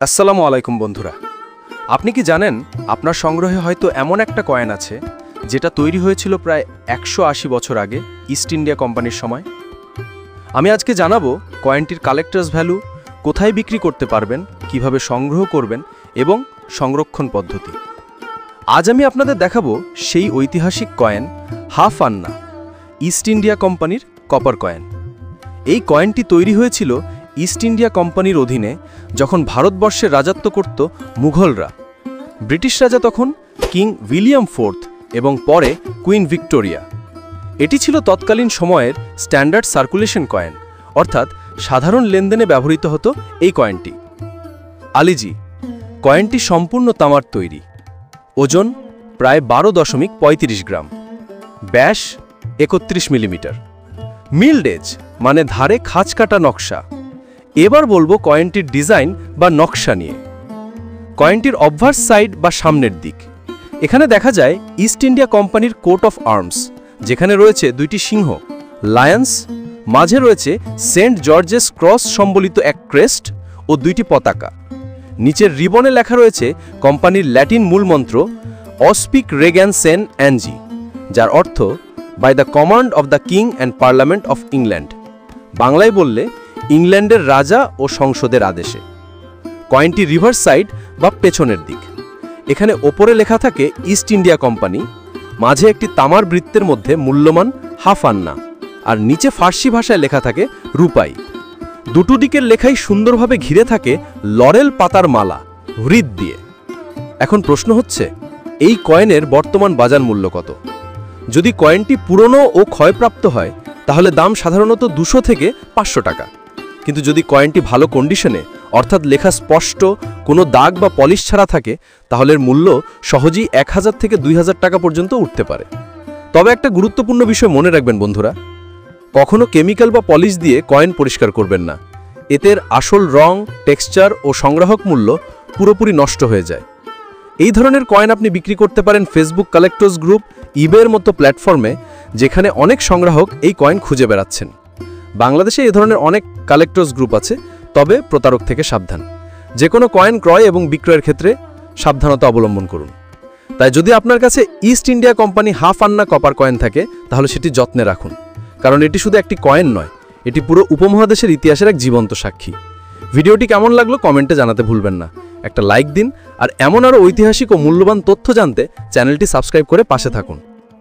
আসসালামু আলাইকুম বন্ধুরা। আপনি কি জানেন আপনার সংগ্রহে হয়তো এমন একটা কয়েন আছে যেটা তৈরি হয়েছিল প্রায় 180 বছর আগে ইস্ট ইন্ডিয়া কোম্পানির সময়? আমি আজকে জানাবো কয়েনটির কালেক্টরস ভ্যালু, কোথায় বিক্রি করতে পারবেন, কিভাবে সংগ্রহ করবেন এবং সংরক্ষণ পদ্ধতি। আজ আমি আপনাদের দেখাবো সেই ঐতিহাসিক কয়েন হাফ আন্না, ইস্ট ইন্ডিয়া কোম্পানির কপার কয়েন। এই কয়েনটি তৈরি হয়েছিল ইস্ট ইন্ডিয়া কোম্পানির অধীনে যখন ভারতবর্ষে রাজত্ব করত মুঘলরা। ব্রিটিশ রাজা তখন কিং উইলিয়াম ফোর্থ এবং পরে কুইন ভিক্টোরিয়া। এটি ছিল তৎকালীন সময়ের স্ট্যান্ডার্ড সার্কুলেশন কয়েন, অর্থাৎ সাধারণ লেনদেনে ব্যবহৃত হতো এই কয়েনটি। আলিজি কয়েনটি সম্পূর্ণ তামার তৈরি, ওজন প্রায় 12.35 গ্রাম, ব্যাস 31 মিলিমিটার, মিল্ড এজ মানে ধারে খাঁজ কাটা নকশা। এবার বলবো কয়েনটির ডিজাইন বা নকশা নিয়ে। কয়েনটির অবভার্স সাইড বা সামনের দিক, এখানে দেখা যায় ইস্ট ইন্ডিয়া কোম্পানির কোট অফ আর্মস, যেখানে রয়েছে দুইটি সিংহ, লায়ন্স, মাঝে রয়েছে সেন্ট জর্জেস ক্রস সম্বলিত এক ক্রেস্ট ও দুইটি পতাকা। নিচের রিবনে লেখা রয়েছে কোম্পানির ল্যাটিন মূলমন্ত্র অস্পিক রেগ্যান সেন অ্যানজি, যার অর্থ by the command of the king and parliament of England, বাংলায় বললে ইংল্যান্ডের রাজা ও সংসদের আদেশে। কয়েনটি রিভার্স সাইড বা পেছনের দিক, এখানে ওপরে লেখা থাকে ইস্ট ইন্ডিয়া কোম্পানি, মাঝে একটি তামার বৃত্তের মধ্যে মূল্যমান হাফ আন্না, আর নিচে ফার্সি ভাষায় লেখা থাকে রূপাই। দুটো দিকের লেখাই সুন্দরভাবে ঘিরে থাকে লরেল পাতার মালা হৃদ দিয়ে। এখন প্রশ্ন হচ্ছে, এই কয়েনের বর্তমান বাজার মূল্য কত? যদি কয়েনটি পুরনো ও ক্ষয়প্রাপ্ত হয় তাহলে দাম সাধারণত 200 থেকে 500 টাকা। কিন্তু যদি কয়েনটি ভালো কন্ডিশনে, অর্থাৎ লেখা স্পষ্ট, কোনো দাগ বা পলিশ ছাড়া থাকে, তাহলে এর মূল্য সহজেই 1000 থেকে 2000 টাকা পর্যন্ত উঠতে পারে। তবে একটা গুরুত্বপূর্ণ বিষয় মনে রাখবেন বন্ধুরা, কখনো কেমিক্যাল বা পলিশ দিয়ে কয়েন পরিষ্কার করবেন না। এতে আসল রং, টেক্সচার ও সংগ্রাহক মূল্য পুরোপুরি নষ্ট হয়ে যায়। এই ধরনের কয়েন আপনি বিক্রি করতে পারেন ফেসবুক কালেক্টরস গ্রুপ, ইবের মতো প্ল্যাটফর্মে, যেখানে অনেক সংগ্রাহক এই কয়েন খুঁজে বেড়াচ্ছেন। বাংলাদেশে এই ধরনের অনেক কালেক্টরস গ্রুপ আছে, তবে প্রতারক থেকে সাবধান। যে কোনো কয়েন ক্রয় এবং বিক্রয়ের ক্ষেত্রে সাবধানতা অবলম্বন করুন। তাই যদি আপনার কাছে ইস্ট ইন্ডিয়া কোম্পানি হাফ আন্না কপার কয়েন থাকে তাহলে সেটি যত্নে রাখুন, কারণ এটি শুধু একটি কয়েন নয়, এটি পুরো উপমহাদেশের ইতিহাসের এক জীবন্ত সাক্ষী। ভিডিওটি কেমন লাগলো কমেন্টে জানাতে ভুলবেন না। একটা লাইক দিন, আর এমন আরও ঐতিহাসিক ও মূল্যবান তথ্য জানতে চ্যানেলটি সাবস্ক্রাইব করে পাশে থাকুন।